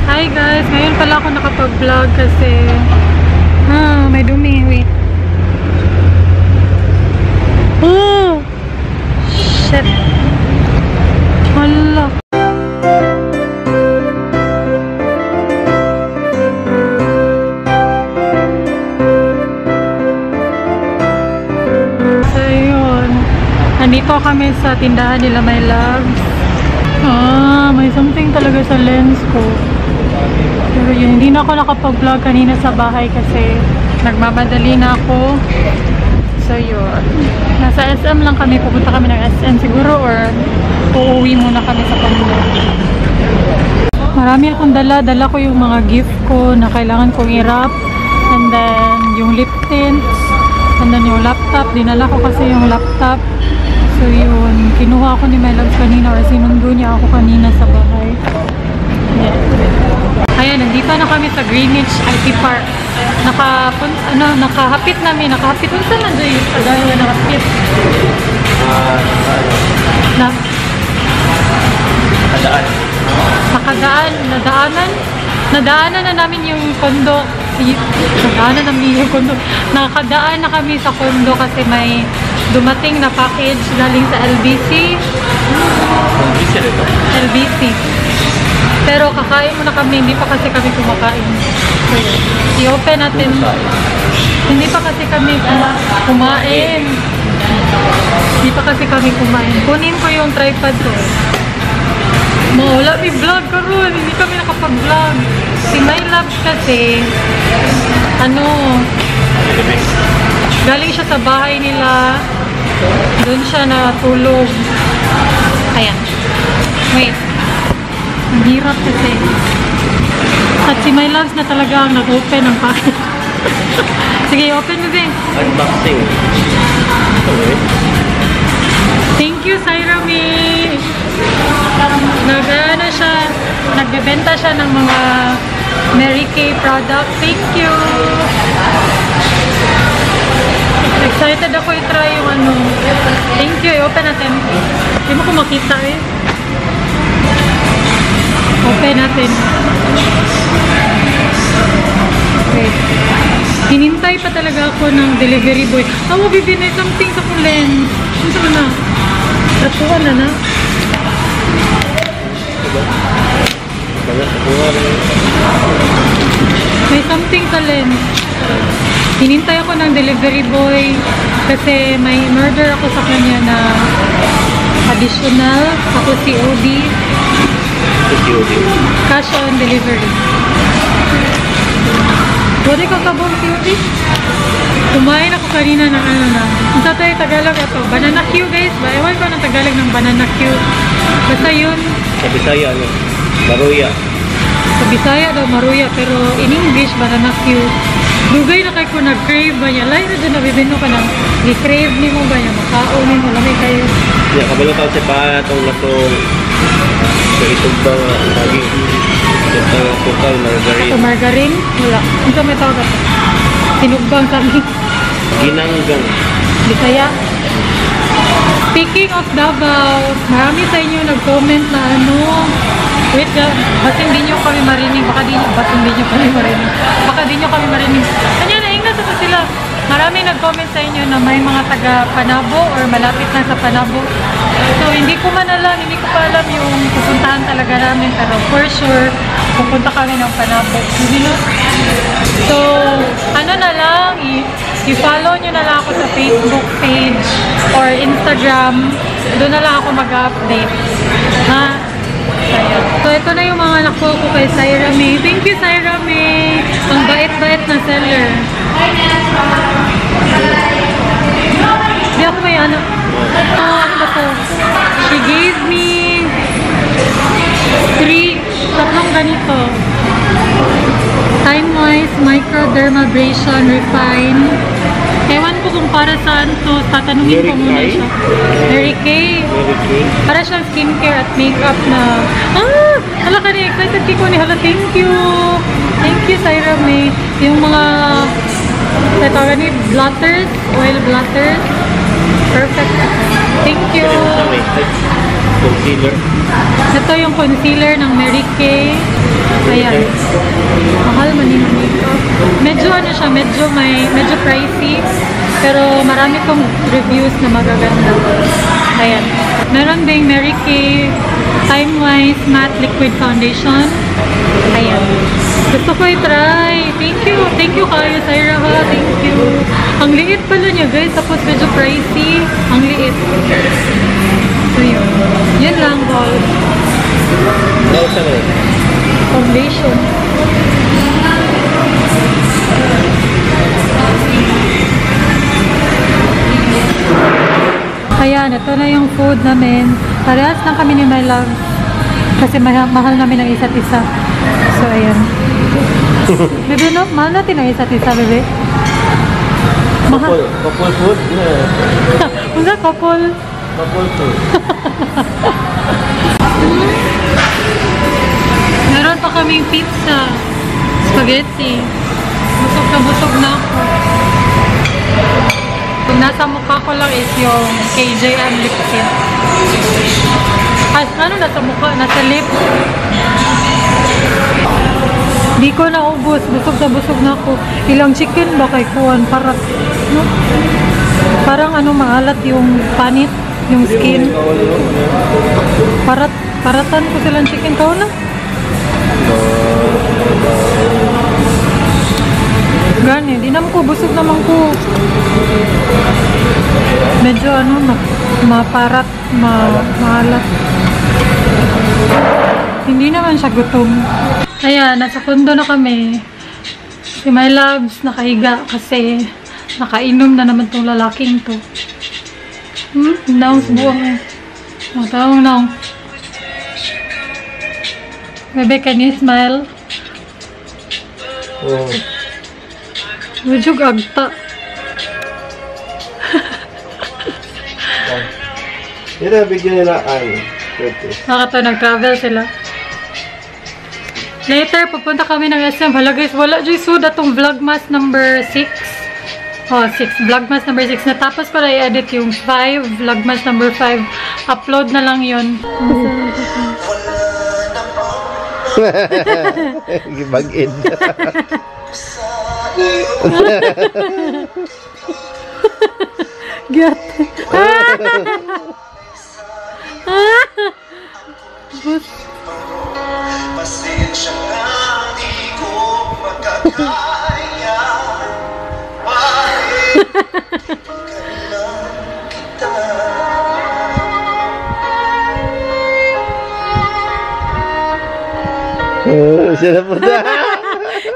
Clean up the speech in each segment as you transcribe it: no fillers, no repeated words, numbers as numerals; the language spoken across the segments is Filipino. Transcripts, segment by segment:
Hi guys! Ngayon pala ako nakapag-vlog kasi may dumi. Wait. Oh! Shit! Hala! So yun. Nandito kami sa tindahan nila My Loves. May something talaga sa lens ko. Pero yun, hindi na ako nakapag-vlog kanina sa bahay kasi nagmamadali na ako. So yun, nasa SM lang kami, pupunta kami ng SM siguro or uuwi muna kami sa kanila. Marami akong dala ko yung mga gift ko na kailangan kong i-wrap, and then yung lip tints, and then yung laptop. Dinala ko kasi yung laptop. So yun, kinuha ako ni My Loves kanina or sinundo niya ako kanina sa bahay. Yeah. Ayan, nandito na kami sa Greenwich IT Park. Nakahapit namin. Nakahapit. Unsa na dyan yung pagdalawa nakahapit? Nakadaan. Nadaanan na namin yung kondo. Nakadaan na kami sa kondo kasi may dumating na package galing sa LBC. LBC. Pero kakain muna kami, hindi pa kasi kami kumakain. So, i-open natin. Hindi pa kasi kami kumain. Hindi pa kasi kami kumain. Kunin ko yung tripod ko. Wala may vlog karon, hindi kami nakapag-vlog. Si My Loves kasi, galing siya sa bahay nila. Doon siya natulog. Ayan. Wait. Ang hirap kasi. At si My Loves na talaga ang nag-open ng package. Sige, open mo din. Unboxing. Thank you, Syra May. Nagbebenta siya ng mga Mary Kay products. Thank you. Excited ako i-try yung Thank you. I-open natin. Hindi mo ko makita eh. Open natin. Wait. Hinintay pa talaga ako ng delivery boy. Mabibinay something sa kong lens. Ano sa na? Ratuan na. May something sa lens. Hinintay ako ng delivery boy kasi may order ako sa kanya na additional. Ako COD. Cash on delivery. Pwede ka kabong COD? Kumain ako kanina ng Ang sa tayo Tagalog ito. Banana Q guys. Ewan ko ng Tagalog ng banana Q. Basta yun. Sa Bisaya, Maruya. Sa Bisaya daw Maruya. Pero in English, banana Q. Dugay na kayo kung nag-crave ba niya. Lain na dyan nabibino ka ng i-crave ni mo ba niya. Makao ni mo. Lamay kayo. Ya, kabalo ka si pa itong latong sa itong ba lagi. Ito total margarine. Ito margarine? Wala. Ito may tawag ito. Sinugbang kami. Ginanggang. Bisaya. Speaking of Davao, marami sa inyo nag-comment na wait lang, ba't hindi nyo kami marinig? Baka di nyo kami marinig. Kanya na, ingnas ito sila. Marami nag-comment sa inyo na may mga taga Panabo or malapit na sa Panabo. So, hindi ko pa alam yung pupuntahan talaga namin. Pero for sure, pupunta kami ng Panabo. So, na lang, i-follow nyo na lang ako sa Facebook page or Instagram. Doon na lang ako mag-update. So, ito na yung mga nakuha ko kay Syra May. Thank you, Syra May. Ang bait-bait na seller. Di ako may ano ba to? She gave me 3 ganito. Time-wise, microdermabrasion, refine. Ewan ko kung para saan to. Tatanungin ko muna siya. Mary Kay. Para siyang skincare at makeup na. Hala ka rin. Excited ko ni hala. Thank you. Thank you, Syra May. Yung mga blatters. Oil blatters. Perfect. Thank you. Concealer. Ito yung concealer ng Mary Kay. Ayan. siya, medyo pricey. Pero marami pong reviews na magaganda. Ayan. Meron ding Mary Kay Time-Wise Matte Liquid Foundation. Ayan. Gusto ko i-try. Thank you. Thank you kayo, Syra ha. Thank you. Ang liit pala niya guys. Tapos medyo pricey. Ang liit. So yun. Yun lang, ball. Foundation. Ayan, ito na yung food namin. Parehas lang kami ni My Love. Kasi mahal namin ang isa't isa. So, ayan. Bebe, no? Mahal natin ang isa't isa, bebe. Couple food? Unsa couple? Couple food. Meron pa kaming pizza. Spaghetti. Busog na ako. Kung nasa mukha ko lang is yung KJM lip tint. Ano nasa mukha? Nasa lip. Di ko naubos. Busog na ako. Ilang chicken ba kay Kuan? Parang ano maalat yung panit, yung skin. Paratan ko silang chicken. Kau na? Gani, di naman ko, busog naman ko. Medyo ano, maparat, maalat. Hindi naman siya gutom. Ayan, nasa kondo na kami. Si My Loves nakahiga kasi nakainom na naman tong lalaking to. Naong buwang. Matawang naong. Bebe, can you smile? Oh. Medyo agta. Yan bigyan nila ay. Nakato, nag-travel sila. Later, pupunta kami ng SM. Hala guys, wala dyan so datong Vlogmas number 6. Oh, 6. Vlogmas number 6. Natapos ko na i-edit yung 5. Vlogmas number 5. Upload na lang yun. Gibag-in. Get. Pasensya na di ko makakaya. Bakit kailan kita? Siya na po na.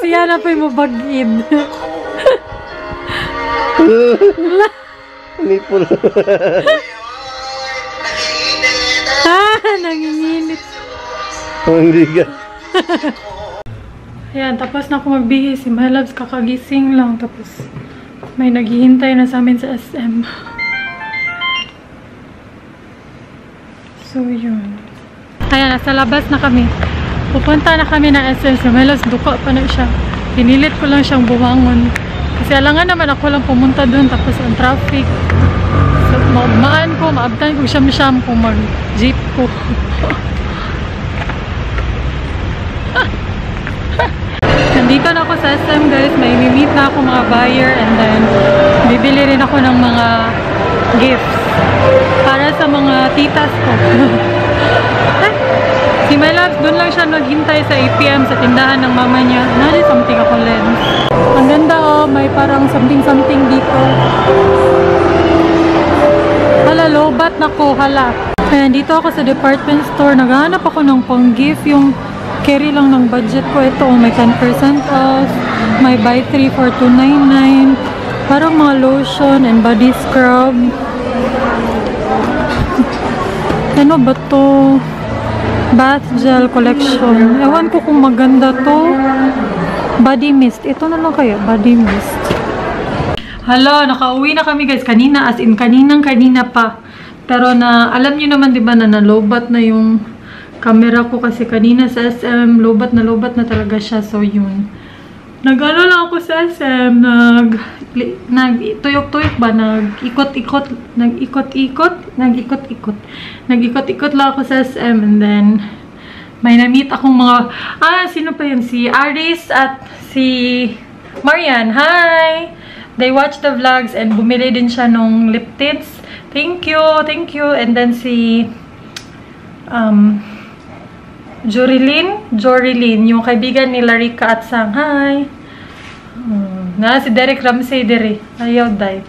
Siya na po yung mabag-in. Nipol. Nanginginit. Hindi ka. Ayan, tapos na ako magbihis. Si My Loves kakagising lang. Tapos may naghihintay na sa amin sa SM. So, yun. Ayan, nasa labas na kami. Pupunta na kami ng SM. Si My Loves, duka pa na siya. Pinilit ko lang siyang bumangon. Kasi alangan naman ako lang pumunta doon. Tapos ang traffic. So, maugmaan ko, maabtan ko siyam-siyam kung mag-jeep ko. Nandito na ako sa SM guys. May meet na ako mga buyer. And then, bibili rin ako ng mga gifts. Para sa mga titas ko. Si My Loves, doon lang siya naghintay sa APM sa tindahan ng mama niya. Nari something ako lens. Ang ganda oh, may parang something dito. Hala, lobat na ko, hala. Ayan, dito ako sa department store. Naghahanap ako ng pang-gift. Yung carry lang ng budget ko. Ito, may 10% off. May buy 3 for $2.99. Parang mga lotion and body scrub. Ano ba to? Bath gel collection. Ewan ko kung maganda to. Body mist. Ito na lang kaya. Body mist. Hala, nakauwi na kami guys. Kanina, as in kanina pa. Pero alam nyo naman diba na nalobat na yung camera ko kasi kanina sa SM. Lobat na talaga siya. So yun. Nag-ano lang ako sa SM. Nag-tuyok-tuyok ba? Nag-ikot-ikot lang ako sa SM. And then, may na-meet akong mga, sino pa yun? Si Aris at si Marian, hi! They watched the vlogs and bumili din siya nung lip tints. Thank you, thank you. And then si Jorilyn, yung kaibigan ni Larika at Sang. Hi! Na, si Derek Ramsey diri. Ayaw, day.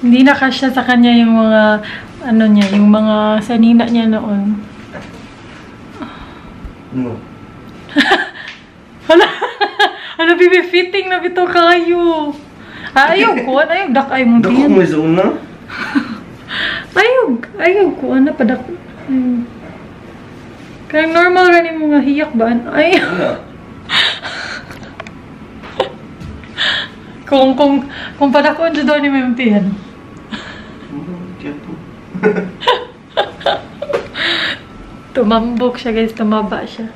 Hindi na kasya sa kanya yung mga, ano niya, yung mga sanina niya noon. No. Ano, bibi, fitting na bito kayo. Ayaw ko, ayaw, dakay mo din. Dako mo zona? Ayaw ko, ano pa dak. Kaya normal rin yung mga hiyak ba? Ayaw. Kung padakon dyan doon ni Memtihan. Tumambok siya guys, tumaba siya.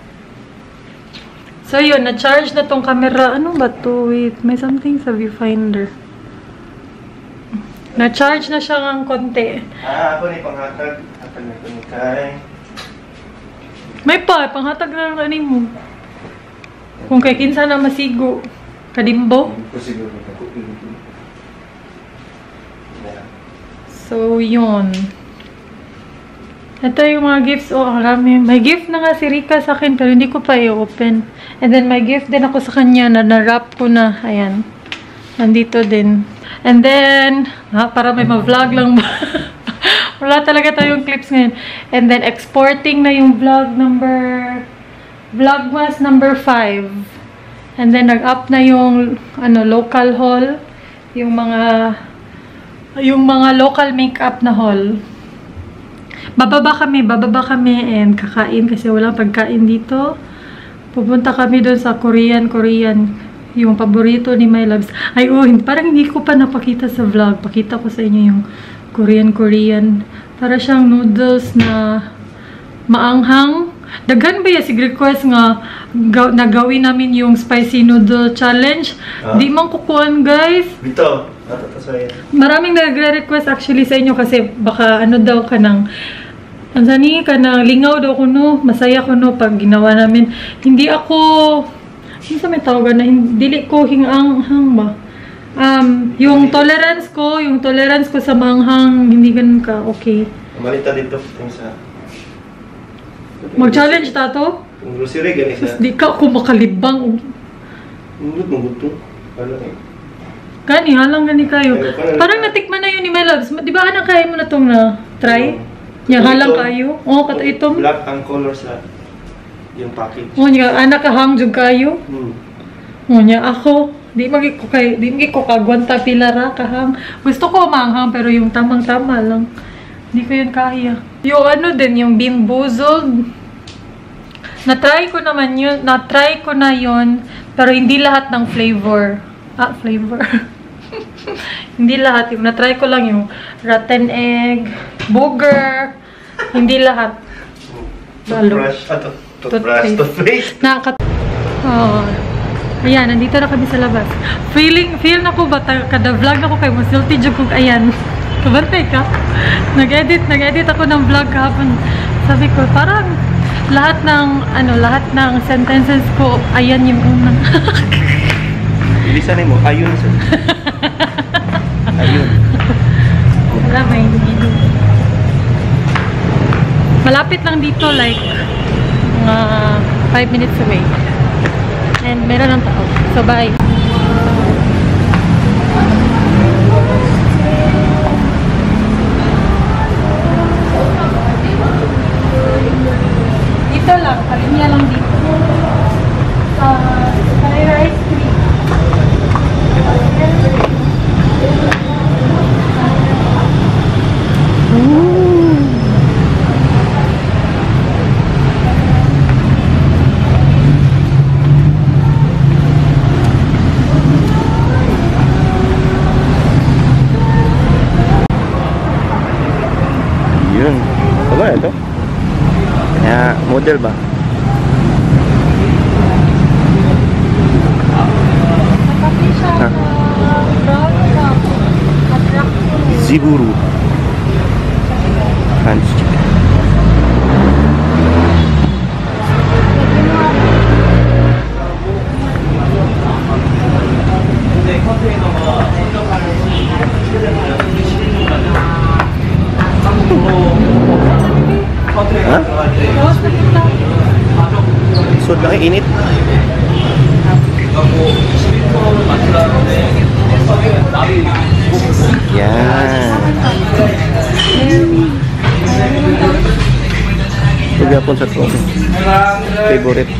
So yun, na-charge na tong camera. Ano ba to? Wait, may something sa viewfinder. Na-charge na siya ng konti. Ako ni panghatag. Hatag na ito ni Kai. May pa, panghatag na ng mo. Kung kay kinsa na masigo. Kadimbo. So, yun. Ito yung mga gifts. Oh, ang rami. May gift na nga si Rika sa akin, pero hindi ko pa i-open. And then, may gift din ako sa kanya na na-wrap ko na. Ayan. Nandito din. And then, para may ma-vlog lang ba? Wala talaga tayong clips ngayon. And then, exporting na yung Vlogmas number 5. And then, nag-up na yung, local haul. Yung mga local makeup na haul. Bababa kami and kakain kasi walang pagkain dito. Pupunta kami doon sa Korean, yung paborito ni My Loves. Ay, parang hindi ko pa napakita sa vlog. Pakita ko sa inyo yung Korean. Para siyang noodles na maanghang. Daghan ba yung request nga nagawin namin yung spicy noodle challenge? Di man kukuhan, guys. Bito. Maraming nagre-request actually sa inyo kasi baka daw ka ng lingaw daw ko masaya ko pag ginawa namin. Hindi ako sa may tawagan na dili ko hingang ba. Yung tolerance ko sa manghang hindi ganun ka okay. Malita dito sa mag-challenge ta to? Yung grocery ganisa. Di ka ako makalibang. Gani, halang gani kayo. Parang natikman na yun ni My Loves. Di ba anak kaya mo na itong na-try? Yung halang kayo? Oo, kata itong. Black ang color sa yung package. Oo, yung anak kahang jug kayo. Oo, niya ako. Di magi ko kagwanta pilara kahang. Gusto ko manghang pero yung tamang-tama lang. Hindi ko yun kaya. Yung yung Bean Boozled. Na-try ko na yun. Pero hindi lahat ng flavor. Flavor. Hindi lahat. Yung na-try ko lang yung rotten egg, booger. Hindi lahat. Toothpaste. Ayan, nandito na kami sa labas. Feel na ko ba kada vlog ako kay Musilti Jugug. Ayan. Kabantay ka. Nag-edit ako ng vlog kahapon. Sabi ko, parang lahat ng sentences ko, ayan yung una. Bilisan mo, ayun sir. Ayun. Wala, may hindi. Malapit lang dito, like 5 minutes away. And meron ng tao. So, bye. Dito lang, kalinya lang dito. Carrera Ice Cream. Yun. Apa ito? Ya, model ba? Ziburu. Crunch chicken. Bakit init? Yan. Pagkapon sa to. Favorite.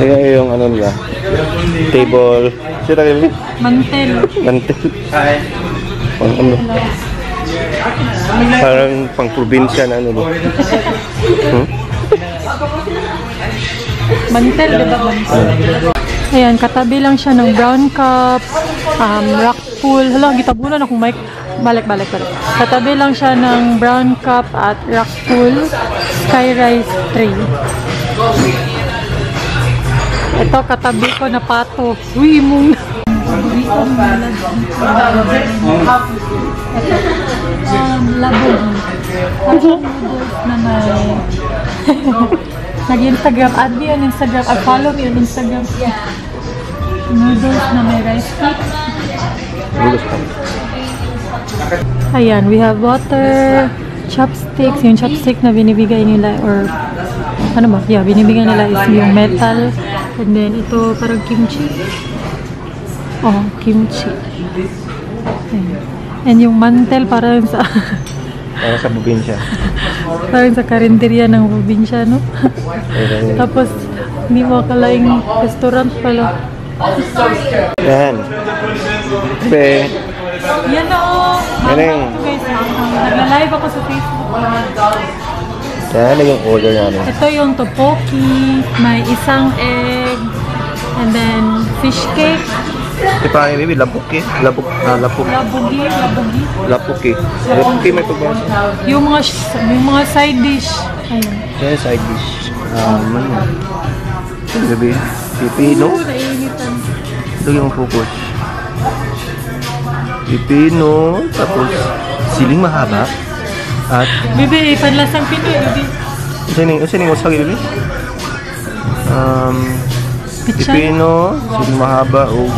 Kaya yung ano nila. Table. Sino tayo? Mantel. Mantel. Ano? Parang pang probinsya na ano ba? Mantel, diba mantel? Ayan, katabi lang siya ng brown cup, rock pool. Hala, gitabunan akong mic. Balik. Katabi lang siya ng brown cup at rock pool, skyrise tray. Ito, katabi ko na pato. Uy, muna. Labog. Na may nag-Instagram. Add me on Instagram. Follow me on Instagram. Noodles na may rice cakes. Ayan, we have water, chopsticks. Yung chopstick na binibigay nila or ano ba? Yeah, binibigay nila is yung metal. And then ito parang kimchi. Oh, kimchi. Ayan. And yung mantel parang sa Para sa probinsya. parang sa karinderya ng probinsya, no? Tapos, hindi mo akalaing restaurant pala. Yan. Be. Yan o! Galing. Guys, nagla-live ako sa Facebook. Yan yung order namin. Ito yung tteokbokki, may isang egg, and then fish cake, Ito pa yung baby, lapuki. Lapuki. labugi. Lapuki. Lapuki may pagbasa. Yung mga side dish. Ayun. Yan side dish. Ano? Baby, pipino. Nainitan. Ito yung focus. Pipino. Tapos siling mahaba. At Bibi, panlasang Pinoy, bibi. Usa ning usagi baby? Pichay. Pipino, siling mahaba o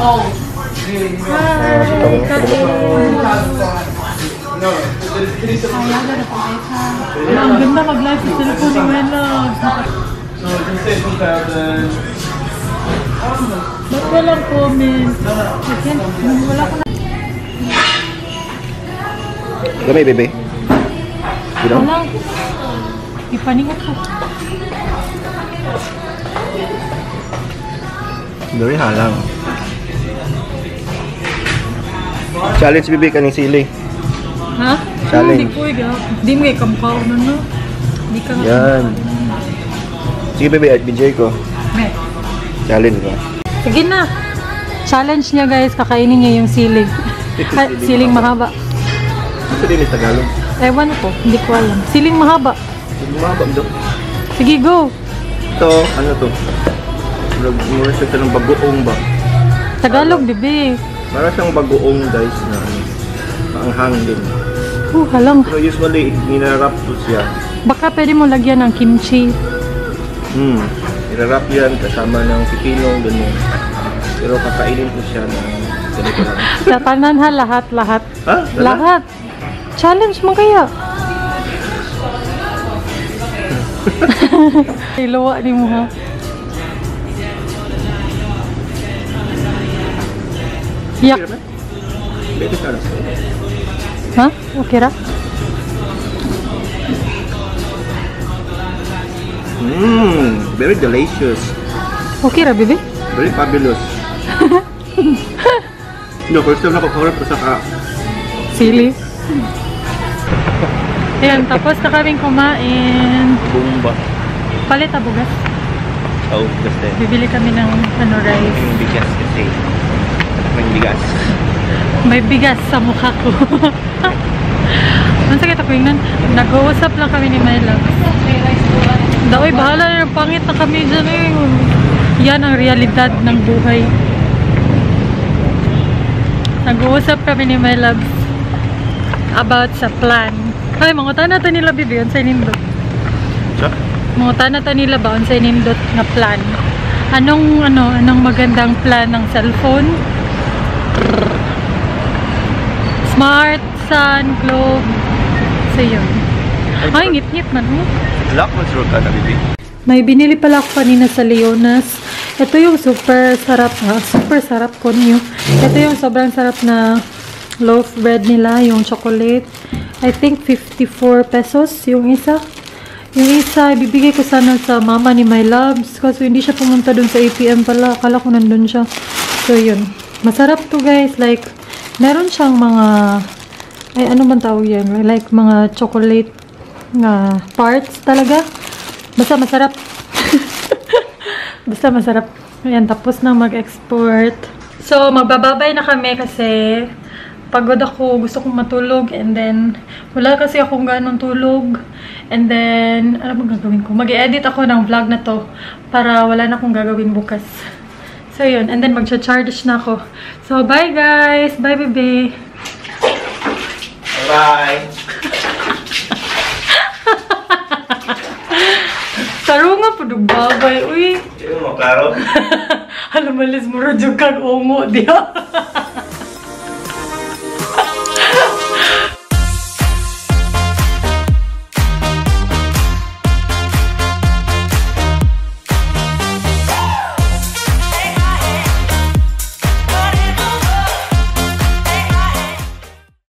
Ang ganda mag-live sa cellphone ni Wela. Ba't walang comment? Wala ko na. gamay bebe. Gino? Walang. Ipaningot ko. Very halang. Challenge bebe kaning sili. Ha? Challenge. Hindi ko Hindi mo ikampaw na, no? Hindi ka nga. Yan. Sige bebe, at BJ ko. Me. Challenge ko. Sige na. Challenge niya, guys. Kakainin niya yung siling. Ay, siling mahaba. Ito din is Tagalog. Ewan ko. Hindi ko alam. Siling mahaba. Siling mahaba daw. Sige, go. Ito, ano to? Mura siya ng bagoong ba? Tagalog, bibi. Para siyang bagoong guys na ano. Maanghang din. Halang. Pero usually, ninarap to siya. Baka pwede mo lagyan ng kimchi. Irarap yan kasama ng pipino, ganyan. Pero kakainin ko siya ng ganito lang. Tatanan ha, lahat. Ha? Lahat. Challenge mo kaya. Iluwa ni mo ha. Yak. Beto ka na. Ha? Okay ra? Very delicious. Okay ra, bibi? Very fabulous. No, first time na ko sa Sili. Ayan, tapos na kaming kumain. Bumba. Palit na bugas. Oh, kasi. Bibili kami ng rice. Yung bigas kasi. May bigas. May bigas sa mukha ko. Ang sakit ako yung nag-uusap lang kami ni My Love. Daoy, bahala na yung pangit na kami dyan eh. Yan ang realidad ng buhay. Nag-uusap kami ni My Love about sa plan. Ay, mga tanata nila bibi, on sa nindot. Sa? Mga tanata nila ba, on sa nindot na plan. Anong magandang plan ng cellphone? Smart, Sun, Globe. So yun. Ay, ngit-ngit man. Oh. Lock mo sure ka na, baby. May binili pala ako kanina sa Leonas. Ito yung super sarap ha. Super sarap ko niyo. Ito yung sobrang sarap na loaf bread nila. Yung chocolate. I think 54 pesos yung isa. Yung isa, ibibigay ko sana sa mama ni My Loves. Kasi hindi siya pumunta dun sa ATM pala. Akala ko nandun siya. So yun. Masarap to guys. Like, meron siyang mga... Ay, ano man tawag yan? Like, mga chocolate na parts talaga. Basta masarap. Basta masarap. Ayan, tapos na mag-export. So, magbababay na kami kasi pagod ako. Gusto kong matulog. And then, wala kasi akong ganong tulog. And then, ano bang gagawin ko? Mag-edit ako ng vlog na to para wala na akong gagawin bukas. So, yun. And then, mag-charge na ako. So, bye guys! Bye, baby! Bye! Taro nga po, dugbabay. Uy! Hindi mo, klaro. Alam, malis mo rin yung kag-ungo, diya.